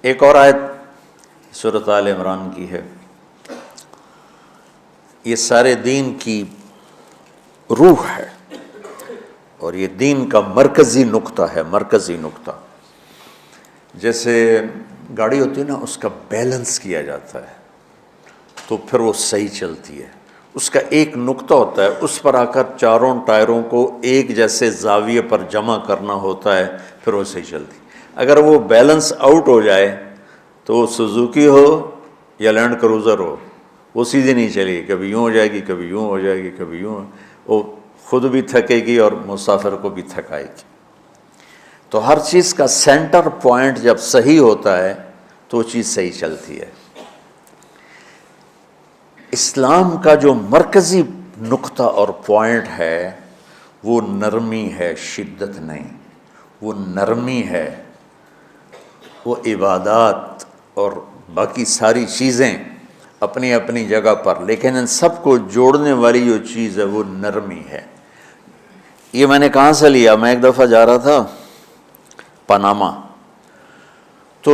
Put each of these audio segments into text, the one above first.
ایک اور آیت سورۃ آل عمران کی ہے، یہ سارے دین کی روح ہے اور یہ دین کا مرکزی نقطہ ہے، مرکزی نقطہ۔ جیسے گاڑی ہوتی ہے نا، اس کا بیلنس کیا جاتا ہے تو پھر وہ صحیح چلتی ہے۔ اس کا ایک نقطہ ہوتا ہے، اس پر آ کر چاروں ٹائروں کو ایک جیسے زاویے پر جمع کرنا ہوتا ہے، پھر وہ صحیح چلتی ہے۔ اگر وہ بیلنس آؤٹ ہو جائے تو وہ سوزوکی ہو یا لینڈ کروزر ہو، وہ سیدھی نہیں چلے گی، کبھی یوں ہو جائے گی، کبھی یوں ہو جائے گی، کبھی یوں، وہ خود بھی تھکے گی اور مسافر کو بھی تھکائے گی۔ تو ہر چیز کا سینٹر پوائنٹ جب صحیح ہوتا ہے تو وہ چیز صحیح چلتی ہے۔ اسلام کا جو مرکزی نقطہ اور پوائنٹ ہے وہ نرمی ہے، شدت نہیں، وہ نرمی ہے، وہ عبادات اور باقی ساری چیزیں اپنی اپنی جگہ پر، لیکن ان سب کو جوڑنے والی جو چیز ہے وہ نرمی ہے۔ یہ میں نے کہاں سے لیا؟ میں ایک دفعہ جا رہا تھا پاناما، تو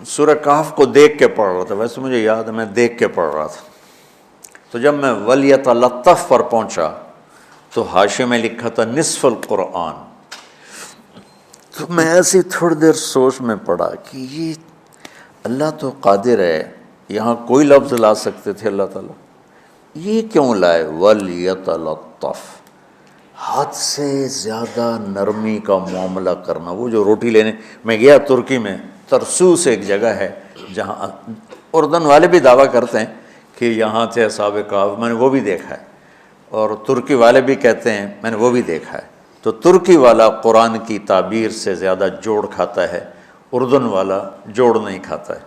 سورہ کہف کو دیکھ کے پڑھ رہا تھا، ویسے مجھے یاد ہے میں دیکھ کے پڑھ رہا تھا۔ تو جب میں وَلْيَتَلَطَّفْ پر پہنچا تو حاشیے میں لکھا تھا نصف القرآن۔ تو میں ایسی تھوڑی دیر سوچ میں پڑا کہ یہ اللہ تو قادر ہے، یہاں کوئی لفظ لا سکتے تھے اللہ تعالیٰ، یہ کیوں لائے وَلْيَتَلَطَّفْ؟ حد سے زیادہ نرمی کا معاملہ کرنا۔ وہ جو روٹی لینے میں گیا ترکی میں، ترسوس ایک جگہ ہے جہاں اردن والے بھی دعویٰ کرتے ہیں کہ یہاں تھے اصحاب کہف، میں نے وہ بھی دیکھا ہے، اور ترکی والے بھی کہتے ہیں میں نے وہ بھی دیکھا ہے۔ تو ترکی والا قرآن کی تعبیر سے زیادہ جوڑ کھاتا ہے، اردن والا جوڑ نہیں کھاتا ہے۔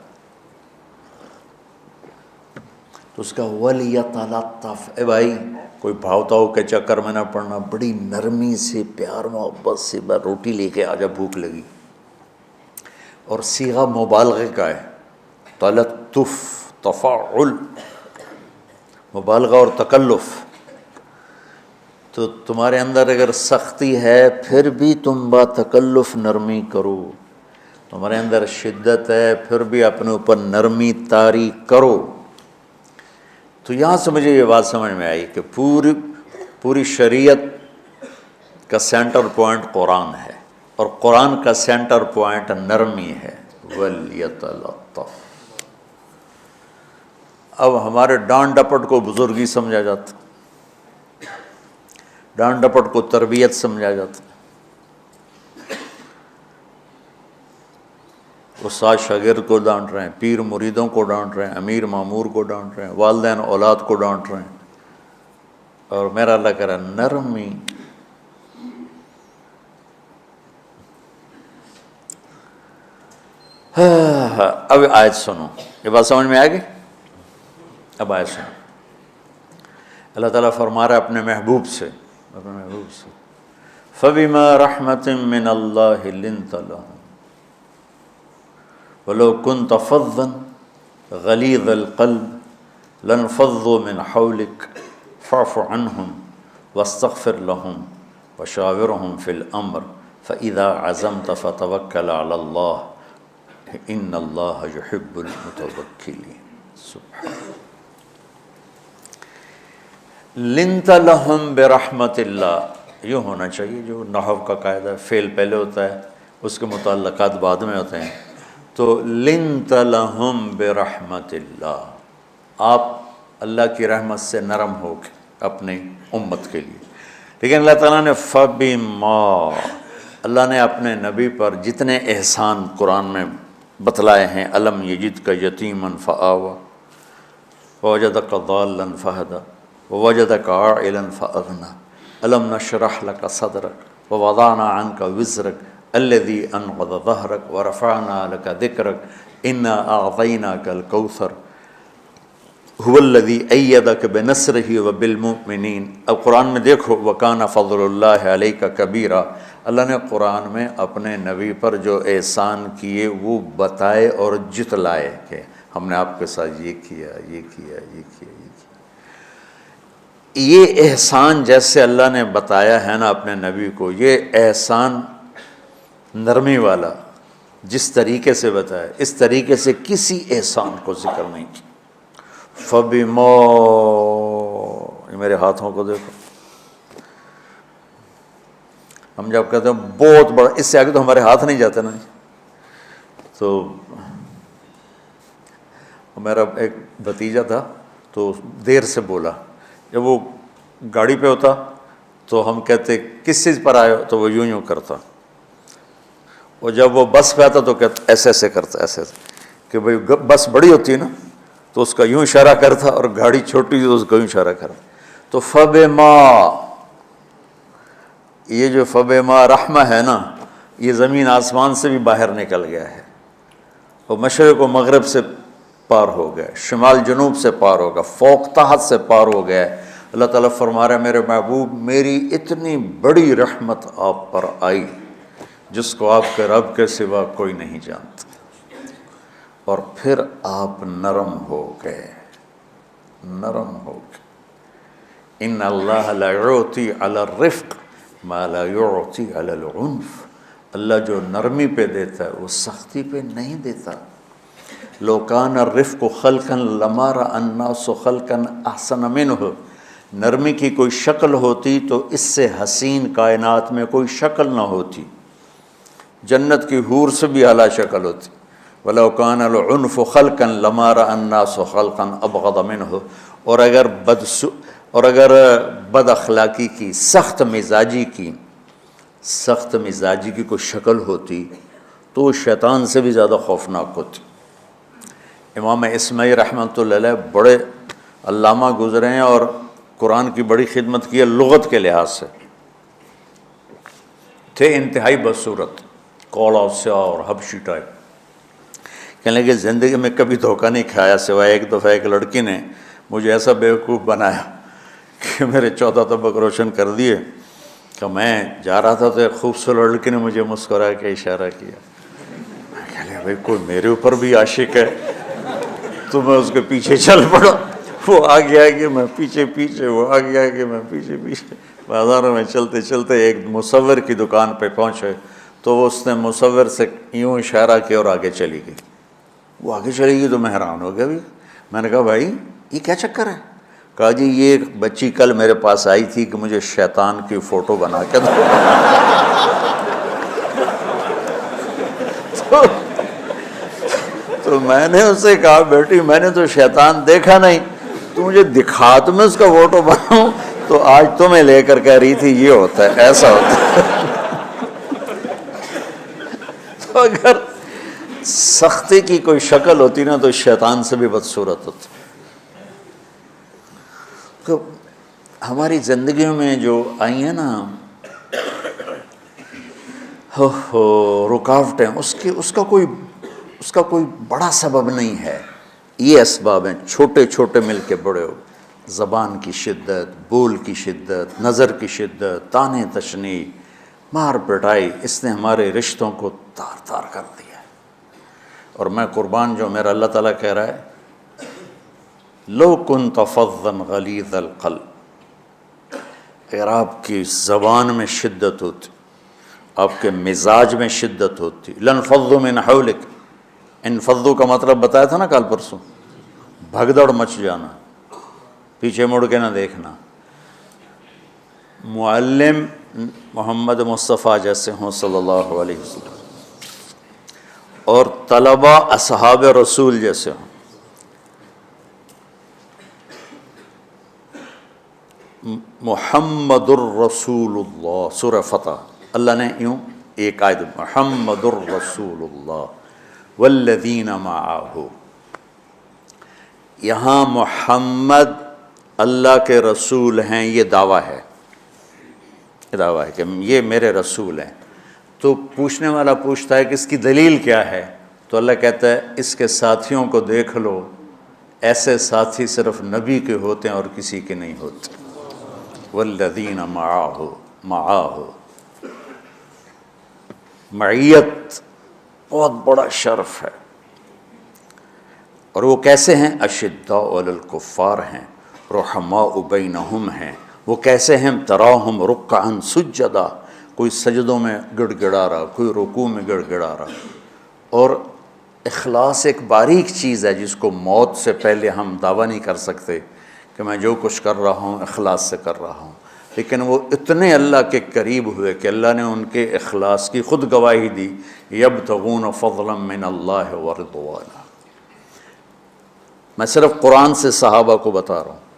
تو اس کا وَلْيَتَلَطَّفْ، اے بھائی کوئی بھاؤ تاؤ کے چکر میں نہ پڑنا، بڑی نرمی سے پیار محبت سے روٹی لے کے آجا، بھوک لگی۔ اور صیغہ مبالغے کا ہے، تلطف، تفاعل، مبالغہ اور تکلف۔ تو تمہارے اندر اگر سختی ہے پھر بھی تم با تکلف نرمی کرو، تمہارے اندر شدت ہے پھر بھی اپنے اوپر نرمی طاری کرو۔ تو یہاں سے مجھے یہ بات سمجھ میں آئی کہ پوری شریعت کا سینٹر پوائنٹ قرآن ہے، اور قرآن کا سینٹر پوائنٹ نرمی ہے، وَلْيَتَلَطَّفْ۔ اب ہمارے ڈانٹ ڈپٹ کو بزرگی سمجھا جاتا، ڈانٹ ڈپٹ کو تربیت سمجھا جاتا، استاد شاگرد کو ڈانٹ رہے ہیں، پیر مریدوں کو ڈانٹ رہے ہیں، امیر مامور کو ڈانٹ رہے ہیں، والدین اولاد کو ڈانٹ رہے ہیں، اور میرا اللہ کہہ رہا ہے نرمی۔ اب آیت سنو، یہ بات سمجھ میں آ گئی؟ اب آیت سنو، اللہ تعالیٰ فرما رہا ہے اپنے محبوب سے، فَبِمَا رَحْمَةٍ مِّنَ اللَّهِ لِنْتَ لَهُمْ وَلَوْ كُنْتَ فَظًّا غَلِيظَ الْقَلْبِ لَانفَضُّوا مِنْ حَوْلِكَ فَاعْفُ عَنْهُمْ وَاسْتَغْفِرْ لَهُمْ وَشَاوِرْهُمْ فِي الْأَمْرِ فَإِذَا عَزَمْتَ فَتَوَكَّلْ عَلَى اللَّهِ إِنَّ اللَّهَ يُحِبُّ الْمُتَوَكِّلِينَ۔ سبحان لِنْتَ لَهُمْ بِرَحْمَةِ اللَّهِ، یوں ہونا چاہیے، جو نحو کا قاعدہ فعل پہلے ہوتا ہے اس کے متعلقات بعد میں ہوتے ہیں۔ تو لِنْتَ لَهُمْ بِرَحْمَةِ اللَّهِ، آپ اللہ کی رحمت سے نرم ہو کے اپنی امت کے لیے۔ لیکن اللہ تعالیٰ نے فَبِمَا، اللہ نے اپنے نبی پر جتنے احسان قرآن میں بتلائے ہیں، أَلَمْ يَجِدْكَ يَتِيمًا فَآوَىٰ وَوَجَدَكَ ضَالًّا فَهَدَىٰ وَوَجَدَكَ عَائِلًا فَأَغْنَىٰ أَلَمْ نَشْرَحْ لَكَ صَدْرَكَ وَوَضَعْنَا عَنْكَ وِزْرَكَ الَّذِي أَنْقَضَ ظَهْرَكَ وَرَفَعْنَا لَكَ ذِكْرَكَ إِنَّا أَعْطَيْنَاكَ الْكَوْثَرَ هُوَ الَّذِي أَيَّدَكَ بِنَصْرِهِ وَبِالْمُؤْمِنِينَ۔ اب قرآن میں دیکھو وَكَانَ فَضْلُ اللَّهِ عَلَيْكَ كَبِيرًا، اللہ نے قرآن میں اپنے نبی پر جو احسان کیے وہ بتائے اور جتلائے کہ ہم نے آپ کے ساتھ یہ کیا، یہ کیا، یہ کیا، یہ کیا۔ یہ احسان جیسے اللہ نے بتایا ہے نا اپنے نبی کو، یہ احسان نرمی والا، جس طریقے سے بتایا اس طریقے سے کسی احسان کو ذکر نہیں کیا۔ فَبِمَا، یہ میرے ہاتھوں کو دیکھو، ہم جب کہتے ہیں بہت بڑا، اس سے آگے تو ہمارے ہاتھ نہیں جاتے نا۔ تو میرا ایک بھتیجا تھا تو دیر سے بولا، جب وہ گاڑی پہ ہوتا تو ہم کہتے کس چیز پر آئے ہو، تو وہ یوں کرتا، اور جب وہ بس پہ آتا تو کہتا ایسے ایسے کرتا، ایسے ایسے، کہ بھئی بس بڑی ہوتی ہے نا تو اس کا یوں اشارہ کرتا، اور گاڑی چھوٹی تھی تو اس کا یوں اشارہ کرتا۔ تو فَبِمَا، یہ جو فَبِمَا رحمہ ہے نا، یہ زمین آسمان سے بھی باہر نکل گیا ہے، اور مشرق و مغرب سے پار ہو گیا، شمال جنوب سے پار ہو گیا، فوق تحت سے پار ہو گیا۔ اللہ تعالیٰ فرما رہا ہے میرے محبوب میری اتنی بڑی رحمت آپ پر آئی جس کو آپ کے رب کے سوا کوئی نہیں جانتا، اور پھر آپ نرم ہو گئے، نرم ہو گئے۔ ان اللہ لا یعطی علی الرفق ما لا یعطی علی العنف، اللہ جو نرمی پہ دیتا ہے وہ سختی پہ نہیں دیتا۔ لو کان الرفق خلقا لما رأى الناس خلقا احسن منہ، نرمی کی کوئی شکل ہوتی تو اس سے حسین کائنات میں کوئی شکل نہ ہوتی، جنت کی حور سے بھی اعلیٰ شکل ہوتی۔ وَلَوْ كَانَ الْعُنْفُ خَلْقًا لَمَا رَأَى النَّاسُ خَلْقًا أَبْغَضَ مِنْهُ، اور اگر بد اخلاقی کی، سخت مزاجی کی کوئی شکل ہوتی تو وہ شیطان سے بھی زیادہ خوفناک ہوتی۔ امام اسماعیل رحمۃ اللہ علیہ بڑے علامہ گزرے ہیں اور قرآن کی بڑی خدمت کی ہے لغت کے لحاظ سے، تھے انتہائی بدصورت، کوڑا سیاہ اور حبشی ٹائپ۔ کہنے لگے زندگی میں کبھی دھوکہ نہیں کھایا سوائے ایک دفعہ ایک لڑکی نے مجھے ایسا بیوقوف بنایا کہ میرے 14 طبق روشن کر دیے، کہ میں جا رہا تھا تو ایک خوبصورت لڑکی نے مجھے مسکرا کے اشارہ کیا، میں کہہ لیا بھائی کوئی میرے اوپر بھی عاشق ہے، تو میں اس کے پیچھے چل پڑا، وہ آگے آگے میں پیچھے پیچھے، وہ آگے آگے میں پیچھے پیچھے، بازاروں میں چلتے چلتے ایک مصور کی دکان پہ پہنچے تو اس نے مصور سے یوں اشارہ کیا اور آگے چلی گئی۔ وہ آگے چلی گئی تو میں حیران ہو گیا بھی، میں نے کہا بھائی یہ کیا چکر ہے؟ کہا جی یہ ایک بچی کل میرے پاس آئی تھی کہ مجھے شیطان کی فوٹو بنا کے دو۔ تو میں نے اس سے کہا بیٹی میں نے تو شیطان دیکھا نہیں، تو مجھے دکھا تو میں اس کا فوٹو بناؤں، تو آج تمہیں لے کر کہہ رہی تھی یہ ہوتا ہے ایسا ہوتا ہے۔ تو اگر سختی کی کوئی شکل ہوتی نا تو شیطان سے بھی بدصورت ہوتی۔ تو ہماری زندگیوں میں جو آئی ہیں نا رکاوٹیں، اس کا کوئی بڑا سبب نہیں ہے، یہ اسباب ہیں چھوٹے چھوٹے مل کے بڑے ہو، زبان کی شدت، بول کی شدت، نظر کی شدت، طعنے تشنیع، مار پٹائی، اس نے ہمارے رشتوں کو تار تار کر دیا ہے۔ اور میں قربان جو میرا اللہ تعالیٰ کہہ رہا ہے لو کنت فظا غلیظ القلب، اگر آپ کی زبان میں شدت ہوتی، آپ کے مزاج میں شدت ہوتی، لانفضوا من حولک، انفضوا کا مطلب بتایا تھا نا کل پرسوں، بھگدڑ مچ جانا، پیچھے مڑ کے نہ دیکھنا۔ معلم محمد مصطفیٰ جیسے ہوں صلی اللہ علیہ وسلم، اور طلبہ اصحاب رسول جیسے ہوں، محمد الرسول اللہ، سورہ فتح اللہ نے یوں ایک آیت محمد الرسول اللہ والذین معہ، یہاں محمد اللہ کے رسول ہیں، یہ دعویٰ ہے، کہ یہ میرے رسول ہیں۔ تو پوچھنے والا پوچھتا ہے کہ اس کی دلیل کیا ہے، تو اللہ کہتا ہے اس کے ساتھیوں کو دیکھ لو، ایسے ساتھی صرف نبی کے ہوتے ہیں اور کسی کے نہیں ہوتے۔ والذین معاہ، معیت بہت بڑا شرف ہے۔ اور وہ کیسے ہیں؟ اشداء علی الکفار ہیں، رحماء بینہم ہیں۔ وہ کیسے ہیں؟ تراہم رکعا سجدا، کوئی سجدوں میں گڑ گڑا رہا، کوئی رکوع میں گڑ گڑا رہا، اور اخلاص ایک باریک چیز ہے جس کو موت سے پہلے ہم دعویٰ نہیں کر سکتے کہ میں جو کچھ کر رہا ہوں اخلاص سے کر رہا ہوں، لیکن وہ اتنے اللہ کے قریب ہوئے کہ اللہ نے ان کے اخلاص کی خود گواہی دی، یبتغون فضلا من اللہ ورضوانا۔ میں صرف قرآن سے صحابہ کو بتا رہا ہوں،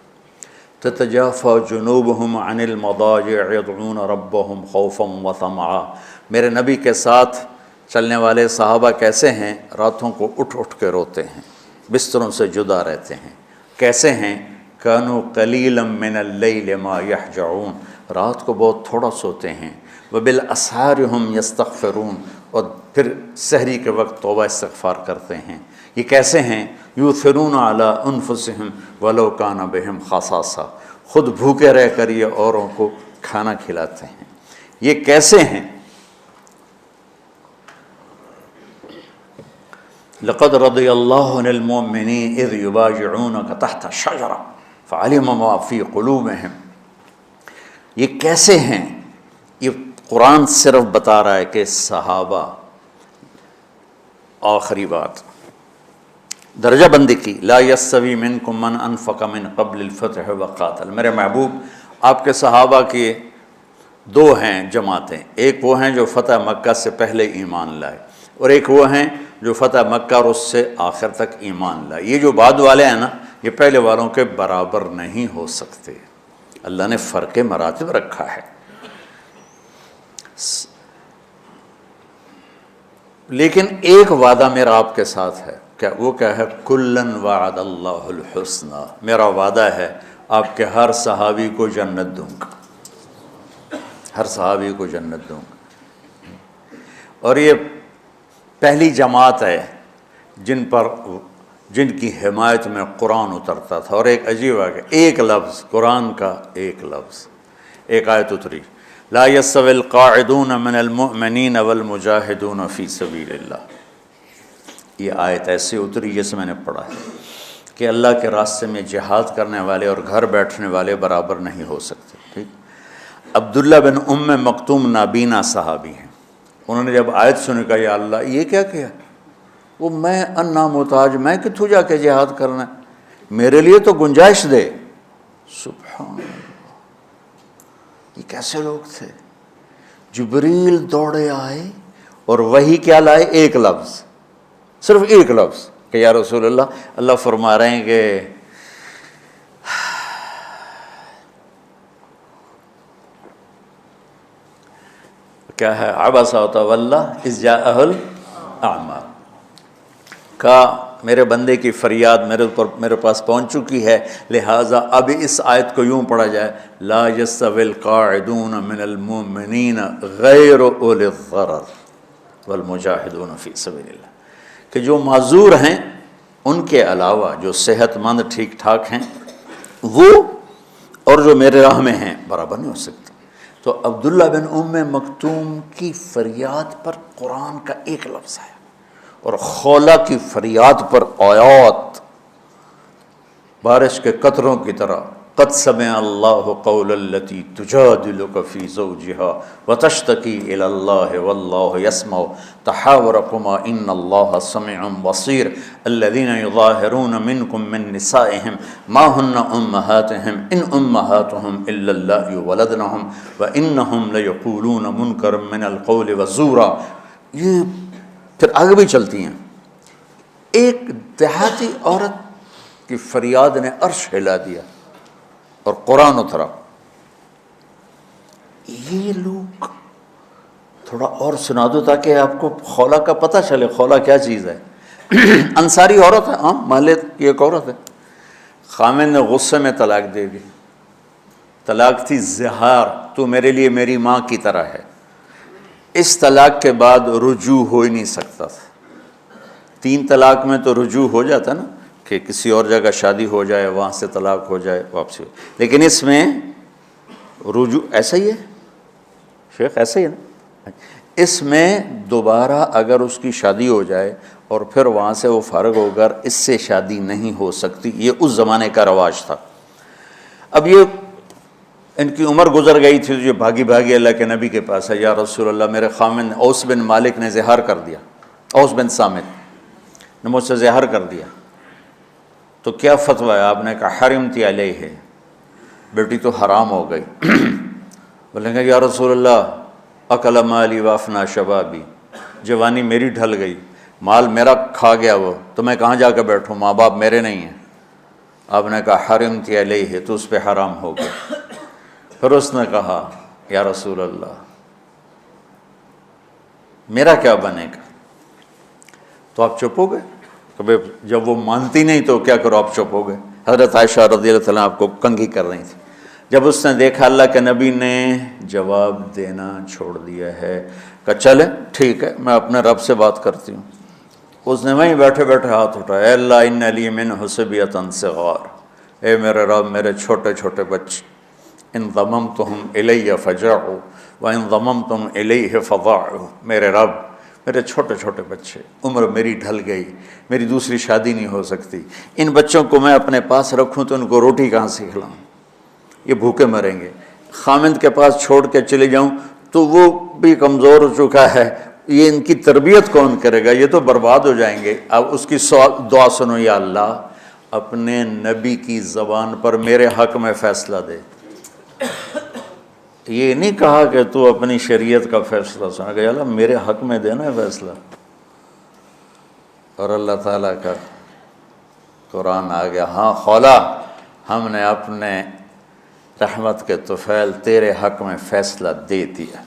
تتجافى جنوبهم عن المضاجع يدعون ربهم خوفا وطمعا۔ میرے نبی کے ساتھ چلنے والے صحابہ کیسے ہیں؟ راتوں کو اٹھ اٹھ کے روتے ہیں، بستروں سے جدا رہتے ہیں۔ کیسے ہیں؟ كانوا قليلا من الليل ما يهجعون، رات کو بہت تھوڑا سوتے ہیں۔ وبالاسحار هم يستغفرون، اور پھر سحری کے وقت توبہ استغفار کرتے ہیں۔ یہ کیسے ہیں؟ یؤثرون علی انفسہم ولو کان بہم خصاصہ، خود بھوکے رہ کر یہ اوروں کو کھانا کھلاتے ہیں۔ یہ کیسے ہیں؟ لقد رضی اللہ عن المؤمنین اذ یبایعونک تحت الشجرہ فعلم ما فی قلوبہم۔ یہ کیسے ہیں؟ یہ قرآن صرف بتا رہا ہے کہ صحابہ، آخری بات درجہ بندی کی، لا یستوی منکم من انفق من قبل الفتح وقاتل۔ میرے محبوب، آپ کے صحابہ کے دو ہیں جماعتیں، ایک وہ ہیں جو فتح مکہ سے پہلے ایمان لائے، اور ایک وہ ہیں جو فتح مکہ اور اس سے آخر تک ایمان لائے۔ یہ جو بعد والے ہیں نا، یہ پہلے والوں کے برابر نہیں ہو سکتے، اللہ نے فرق مراتب رکھا ہے۔ لیکن ایک وعدہ میرا آپ کے ساتھ ہے، وہ کیا ہے؟ کلن وعد اللہ الحسنہ، میرا وعدہ ہے آپ کے ہر صحابی کو جنت دوں گا، ہر صحابی کو جنت دوں گا۔ اور یہ پہلی جماعت ہے جن کی حمایت میں قرآن اترتا تھا۔ اور ایک عجیب ہے کہ ایک لفظ قرآن کا، ایک لفظ، ایک آیت اتری، لا یستوی القاعدون من المؤمنین والمجاہدون فی سبیل اللہ۔ یہ آیت ایسے اتری جیسے میں نے پڑھا ہے کہ اللہ کے راستے میں جہاد کرنے والے اور گھر بیٹھنے والے برابر نہیں ہو سکتے۔ ٹھیک، عبداللہ بن ام مکتوم نابینا صحابی ہیں، انہوں نے جب آیت سنی کہا یا اللہ یہ کیا کیا؟ وہ میں انا محتاج، میں کتوں جا کے جہاد کرنا ہے، میرے لیے تو گنجائش دے۔ سبحان اللہ، یہ کیسے لوگ تھے؟ جبریل دوڑے آئے اور وہی کیا لائے؟ ایک لفظ، صرف ایک لفظ کہ یا رسول اللہ، اللہ فرما رہے ہیں کہ کیا ہے؟ عبس وتولی اذ جاءہ الاعمی، کہا میرے بندے کی فریاد میرے پاس پہنچ چکی ہے، لہٰذا اب اس آیت کو یوں پڑھا جائے، لا یستوی القاعدون من المؤمنین غیر اولی الضرر والمجاہدون فی سبیل اللہ، کہ جو معذور ہیں ان کے علاوہ جو صحت مند ٹھیک ٹھاک ہیں وہ اور جو میرے راہ میں ہیں برابر نہیں ہو سکتے۔ تو عبداللہ بن ام مکتوم کی فریاد پر قرآن کا ایک لفظ ہے، اور خولہ کی فریاد پر آیات بارش کے قطروں کی طرح، قد سمع اللہ قول التی تجادلک فی زوجها وتشتکی الی اللہ واللہ یسمع تحاورکما ان اللہ سمیع بصیر الذین یظاہرون منکم من نسائہم ما ہن امہاتہم ان امہاتہم الا اللائي ولدنہم وانہم لیقولون منکرا من القول وزورا۔ یہ پھر آگے بھی چلتی ہیں۔ ایک دیہاتی عورت کی فریاد نے عرش ہلا دیا اور قرآن اترا۔ یہ لوگ تھوڑا اور سنا دو تاکہ آپ کو خولہ کا پتہ چلے، خولہ کیا چیز ہے۔ انصاری عورت ہے، ہاں محلے کی ایک عورت ہے، خامن نے غصے میں طلاق دے دی، طلاق تھی زہار، تو میرے لیے میری ماں کی طرح ہے۔ اس طلاق کے بعد رجوع ہو ہی نہیں سکتا تھا۔ 3 طلاق میں تو رجوع ہو جاتا نا، کہ کسی اور جگہ شادی ہو جائے، وہاں سے طلاق ہو جائے، واپسی ہو، لیکن اس میں رجوع ایسا ہی ہے شیخ، ایسا ہی ہے نا، اس میں دوبارہ اگر اس کی شادی ہو جائے اور پھر وہاں سے وہ فارغ ہو کر اس سے شادی نہیں ہو سکتی، یہ اس زمانے کا رواج تھا۔ اب یہ ان کی عمر گزر گئی تھی، جو بھاگی بھاگی اللہ کے نبی کے پاس ہے، یا رسول اللہ میرے خامن اوس بن مالک نے زہار کر دیا، اوس بن صامت نے مجھ سے زہر کر دیا، تو کیا فتویٰ ہے؟ آپ نے کہا حرمتی علیہ ہے، بیٹی تو حرام ہو گئی۔ بولیں گے یا رسول اللہ اکل مالی وافنا شبابی، جوانی میری ڈھل گئی، مال میرا کھا گیا وہ، تو میں کہاں جا کے بیٹھوں، ماں باپ میرے نہیں ہیں۔ آپ نے کہا حرمتی علیہ ہے، تو اس پہ حرام ہو گیا۔ پھر اس نے کہا یا رسول اللہ میرا کیا بنے گا؟ تو آپ چپ ہو گئے کہ جب وہ مانتی نہیں تو کیا کرو، آپ چپ ہو گئے۔ حضرت عائشہ رضی اللہ تعالیٰ آپ کو کنگھی کر رہی تھی۔ جب اس نے دیکھا اللہ کے نبی نے جواب دینا چھوڑ دیا ہے، کہ چلے ٹھیک ہے میں اپنے رب سے بات کرتی ہوں، اس نے وہیں بیٹھے بیٹھے ہاتھ اٹھایا، اے اللہ ان لی منہ صبیۃ صغار، اے میرے رب میرے چھوٹے چھوٹے بچے، ان ضممتہم الی فجعوا وان ضممتم الیہ فضاعوا، میرے رب میرے چھوٹے چھوٹے بچے، عمر میری ڈھل گئی، میری دوسری شادی نہیں ہو سکتی، ان بچوں کو میں اپنے پاس رکھوں تو ان کو روٹی کہاں سے کھلاؤں، یہ بھوکے مریں گے، خامند کے پاس چھوڑ کے چلے جاؤں تو وہ بھی کمزور ہو چکا ہے، یہ ان کی تربیت کون کرے گا، یہ تو برباد ہو جائیں گے۔ اب اس کی دعا سنو، یا اللہ اپنے نبی کی زبان پر میرے حق میں فیصلہ دے۔ یہ نہیں کہا کہ تو اپنی شریعت کا فیصلہ سنا، کہ اللہ میرے حق میں دینا ہے فیصلہ۔ اور اللہ تعالیٰ کا قرآن آ گیا، ہاں خولا ہم نے اپنے رحمت کے طفیل تیرے حق میں فیصلہ دے دیا۔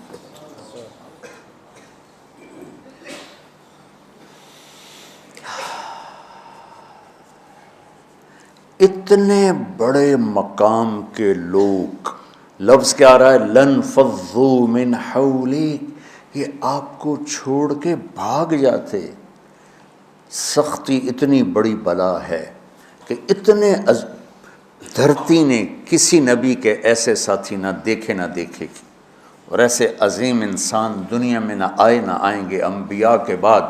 اتنے بڑے مقام کے لوگ، لفظ کیا آ رہا ہے، لن فضوا من حولک، یہ آپ کو چھوڑ کے بھاگ جاتے۔ سختی اتنی بڑی بلا ہے کہ اتنے دھرتی نے کسی نبی کے ایسے ساتھی نہ دیکھے گی، اور ایسے عظیم انسان دنیا میں نہ آئیں گے، انبیاء کے بعد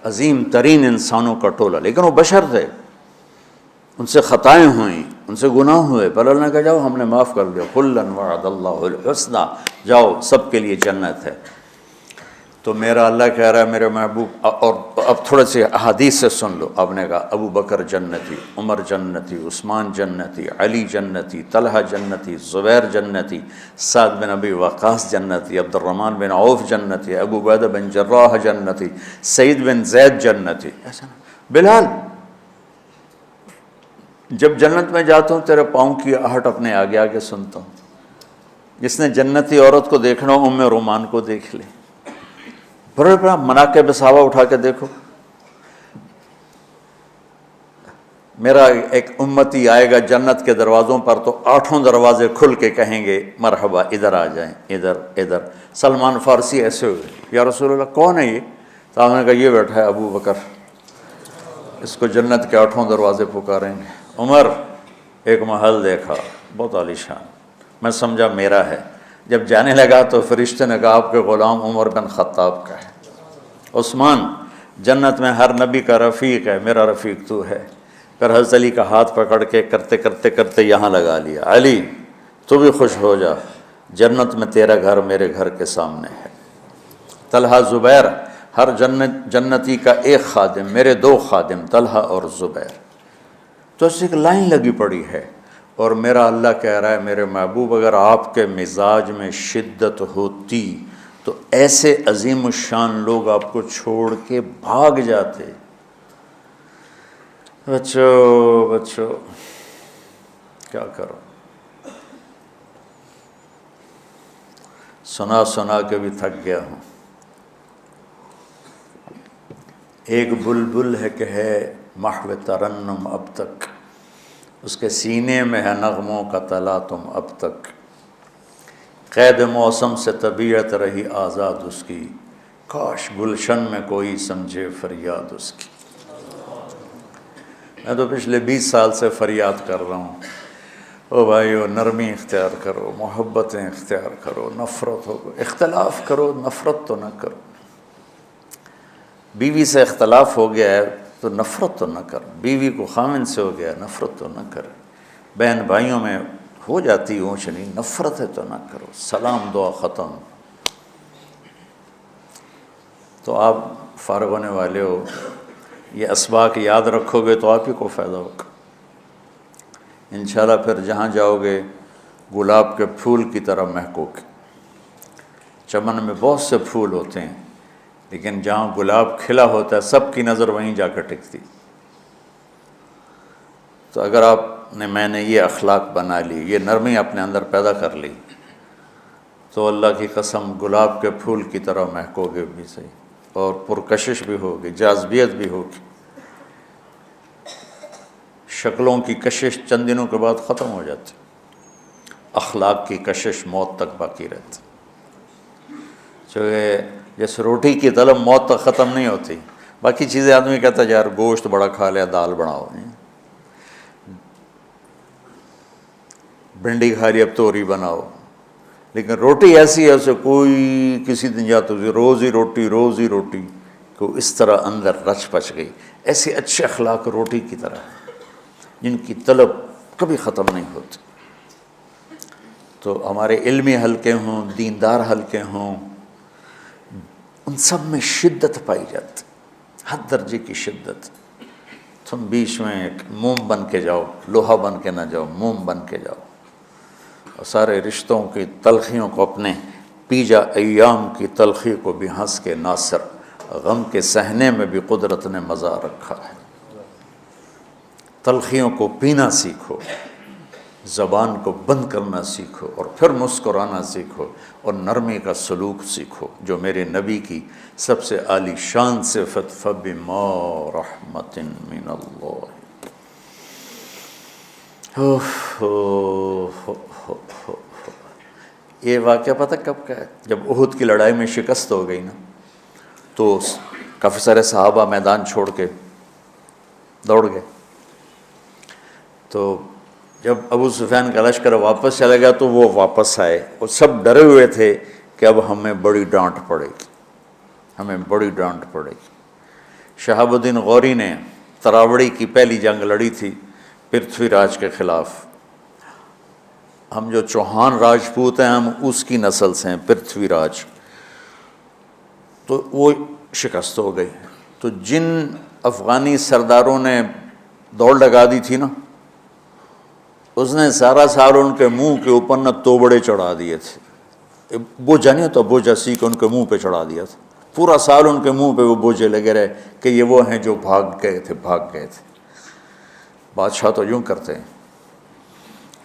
عظیم ترین انسانوں کا ٹولہ، لیکن وہ بشر تھے، ان سے خطائیں ہوئیں، ان سے گناہ ہوئے، پر اللہ نے کہا جاؤ ہم نے معاف کر دیا، کلا وعد اللہ الحسنی، جاؤ سب کے لیے جنت ہے۔ تو میرا اللہ کہہ رہا ہے میرے محبوب، اور اب تھوڑے سے احادیث سے سن لو۔ آپ نے کہا ابو بکر جنتی، عمر جنتی، عثمان جنتی، علی جنتی، طلحہ جنتی، زبیر جنتی، سعد بن ابی وقاص جنتی، عبد الرحمن بن عوف جنتی، ابو عبیدہ بن جراح جنتی، سعید بن زید جنتی، ایسا نا بلال جب جنت میں جاتا ہوں تیرے پاؤں کی آہٹ اپنے آگے آگے سنتا ہوں۔ جس نے جنتی عورت کو دیکھنا ہو ام رومان کو دیکھ لے، بڑے بڑا مناقب صحابہ اٹھا کے دیکھو۔ میرا ایک امتی آئے گا جنت کے دروازوں پر تو 8 دروازے کھل کے کہیں گے مرحبا ادھر آ جائیں، ادھر ادھر۔ سلمان فارسی ایسے ہوئے، یا رسول اللہ کون ہے یہ؟ تو آپ نے کہا یہ بیٹھا ہے ابو بکر، اس کو جنت کے 8 دروازے پکاریں گے۔ عمر ایک محل دیکھا بہت عالیشان، میں سمجھا میرا ہے، جب جانے لگا تو فرشتے نے کہا آپ کے غلام عمر بن خطاب کا ہے۔ عثمان جنت میں ہر نبی کا رفیق ہے، میرا رفیق تو ہے۔ پھر حضرت علی کا ہاتھ پکڑ کے کرتے یہاں لگا لیا، علی تو بھی خوش ہو جا، جنت میں تیرا گھر میرے گھر کے سامنے ہے۔ طلحہ زبیر، ہر جنتی کا ایک خادم، میرے 2 خادم طلحہ اور زبیر۔ تو اس ایک لائن لگی پڑی ہے، اور میرا اللہ کہہ رہا ہے میرے محبوب اگر آپ کے مزاج میں شدت ہوتی تو ایسے عظیم الشان لوگ آپ کو چھوڑ کے بھاگ جاتے۔ بچو کیا کرو، سنا کے بھی تھک گیا ہوں۔ ایک بلبل ہے کہ ہے محو ترنم اب تک، اس کے سینے میں ہے نغموں کا تلاطم اب تک، قید موسم سے طبیعت رہی آزاد اس کی، کاش گلشن میں کوئی سمجھے فریاد اس کی۔ میں تو پچھلے 20 سال سے فریاد کر رہا ہوں، او بھائیو نرمی اختیار کرو، محبتیں اختیار کرو، نفرت ہو، اختلاف کرو، نفرت تو نہ کرو۔ بیوی سے اختلاف ہو گیا ہے تو نفرت تو نہ کر، بیوی کو خامن سے ہو گیا نفرت تو نہ کر، بہن بھائیوں میں ہو جاتی اونچ نہیں، نفرت ہے تو نہ کرو، سلام دعا ختم۔ تو آپ فارغ ہونے والے ہو، یہ اسباق یاد رکھو گے تو آپ ہی کو فائدہ ہوگا انشاءاللہ۔ پھر جہاں جاؤ گے گلاب کے پھول کی طرح مہکو گے۔ چمن میں بہت سے پھول ہوتے ہیں، لیکن جہاں گلاب کھلا ہوتا ہے سب کی نظر وہیں جا کر ٹکتی۔ تو اگر میں نے یہ اخلاق بنا لی، یہ نرمی اپنے اندر پیدا کر لی، تو اللہ کی قسم گلاب کے پھول کی طرح مہکو گے بھی صحیح، اور پرکشش بھی ہوگی، جاذبیت بھی ہوگی۔ شکلوں کی کشش چند دنوں کے بعد ختم ہو جاتی، اخلاق کی کشش موت تک باقی رہتی۔ جیسے روٹی کی طلب موت تک ختم نہیں ہوتی، باقی چیزیں آدمی کہتا ہے یار گوشت بڑا کھا لیا، دال بناؤ، بھنڈی کھا لی اب توری بناؤ، لیکن روٹی ایسی ہے اسے کوئی کسی دن جاتا روز ہی روٹی کو اس طرح اندر رچ پچ گئی۔ ایسے اچھے اخلاق روٹی کی طرح ہیں جن کی طلب کبھی ختم نہیں ہوتی۔ تو ہمارے علمی حلقے ہوں، دیندار حلقے ہوں، ان سب میں شدت پائی جاتی، ہر درجے کی شدت۔ تم بیچ میں ایک موم بن کے جاؤ، لوہا بن کے نہ جاؤ، موم بن کے جاؤ، اور سارے رشتوں کی تلخیوں کو اپنے پی جا، ایام کی تلخی کو بھی ہنس کے ناصر، غم کے سہنے میں بھی قدرت نے مزہ رکھا ہے۔ تلخیوں کو پینا سیکھو، زبان کو بند کرنا سیکھو، اور پھر مسکرانا سیکھو، اور نرمی کا سلوک سیکھو جو میرے نبی کی سب سے عالی شان صفت فَبِمَا رَحْمَةٍ مِّنَ اللَّهِ۔ یہ واقعہ پتہ کب کا ہے؟ جب احد کی لڑائی میں شکست ہو گئی نا، تو کافی سارے صحابہ میدان چھوڑ کے دوڑ گئے۔ تو جب ابو سفیان کا لشکر واپس چلا گیا تو وہ واپس آئے، اور سب ڈرے ہوئے تھے کہ اب ہمیں بڑی ڈانٹ پڑے گی، ہمیں بڑی ڈانٹ پڑے گی۔ شہاب الدین غوری نے تراوڑی کی پہلی جنگ لڑی تھی پرتھوی راج کے خلاف۔ ہم جو چوہان راجپوت ہیں ہم اس کی نسل سے ہیں، پرتھوی راج، تو وہ شکست ہو گئی۔ تو جن افغانی سرداروں نے دوڑ لگا دی تھی نا، اس نے سارا سال ان کے منہ کے اوپر نہ توبڑے چڑھا دیے تھے، بوجھا نہیں ہوتا، بوجھا سیکھ ان کے منہ پہ چڑھا دیا تھا، پورا سال ان کے منہ پہ وہ بوجھے لگے رہے کہ یہ وہ ہیں جو بھاگ گئے تھے۔ بادشاہ تو یوں کرتے ہیں۔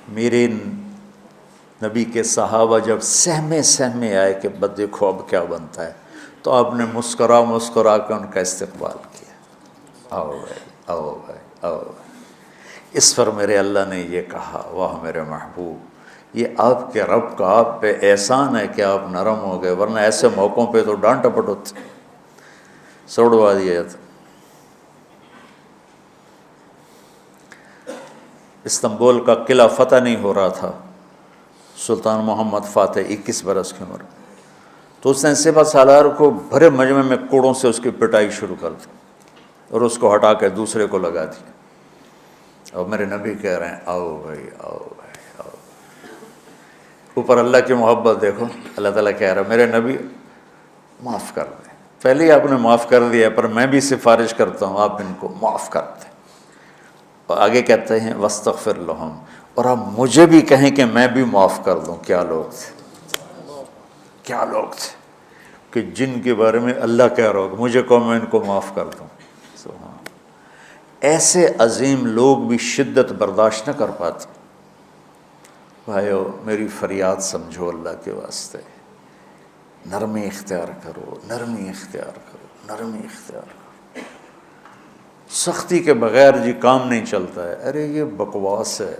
میرے نبی کے صحابہ جب سہمے آئے کہ بس دیکھو اب کیا بنتا ہے، تو آپ نے مسکرا کے ان کا استقبال کیا، آؤ بھائی آؤ بھائی آؤ بھائی۔ اس پر میرے اللہ نے یہ کہا، واہ میرے محبوب، یہ آپ کے رب کا آپ پہ احسان ہے کہ آپ نرم ہو گئے، ورنہ ایسے موقعوں پہ تو ڈانٹ ٹپٹ ہوتی، سوڑوا دیا جاتا۔ استنبول کا قلعہ فتح نہیں ہو رہا تھا، سلطان محمد فاتح 21 برس کی عمر، تو اس نے سپہ سالار کو بھرے مجمع میں کوڑوں سے اس کی پٹائی شروع کر دی، اور اس کو ہٹا کے دوسرے کو لگا دیا۔ اور میرے نبی کہہ رہے ہیں آؤ بھائی آؤ بھائی آؤ۔ اوپر اللہ کی محبت دیکھو، اللہ تعالیٰ کہہ رہا ہے میرے نبی معاف کر دیں، پہلے ہی آپ نے معاف کر دیا، پر میں بھی سفارش کرتا ہوں آپ ان کو معاف کر دیں۔ اور آگے کہتے ہیں وَاسْتَغْفِرْ لَهُمْ، اور آپ مجھے بھی کہیں کہ میں بھی معاف کر دوں۔ کیا لوگ تھے کہ جن کے بارے میں اللہ کہہ رہا ہوگا مجھے کہو میں ان کو معاف کر دوں۔ ایسے عظیم لوگ بھی شدت برداشت نہ کر پاتے۔ بھائیو میری فریاد سمجھو اللہ کے واسطے، نرمی اختیار کرو، نرمی اختیار کرو، نرمی اختیار کرو۔ سختی کے بغیر جی کام نہیں چلتا ہے، ارے یہ بکواس ہے،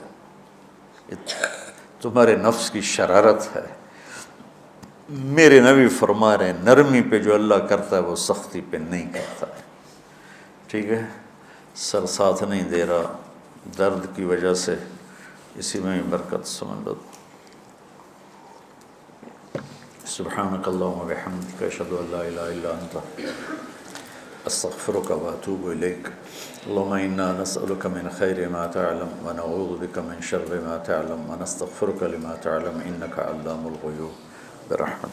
تمہارے نفس کی شرارت ہے۔ میرے نبی فرما رہے ہیں نرمی پہ جو اللہ کرتا ہے وہ سختی پہ نہیں کرتا ہے۔ ٹھیک ہے، سر ساتھ نہیں دے رہا درد کی وجہ سے، اسی میں برکت سمجھ لو۔ سبحانک اللہم و بحمدک، اشہد ان لا الہ الا انت، استغفرک و اتوب الیک۔ اللہم انا نسألک من خیر ما تعلم ونعوذ بک من شر ما تعلم ونستغفرک لما تعلم انک علام الغیوب برحمتک۔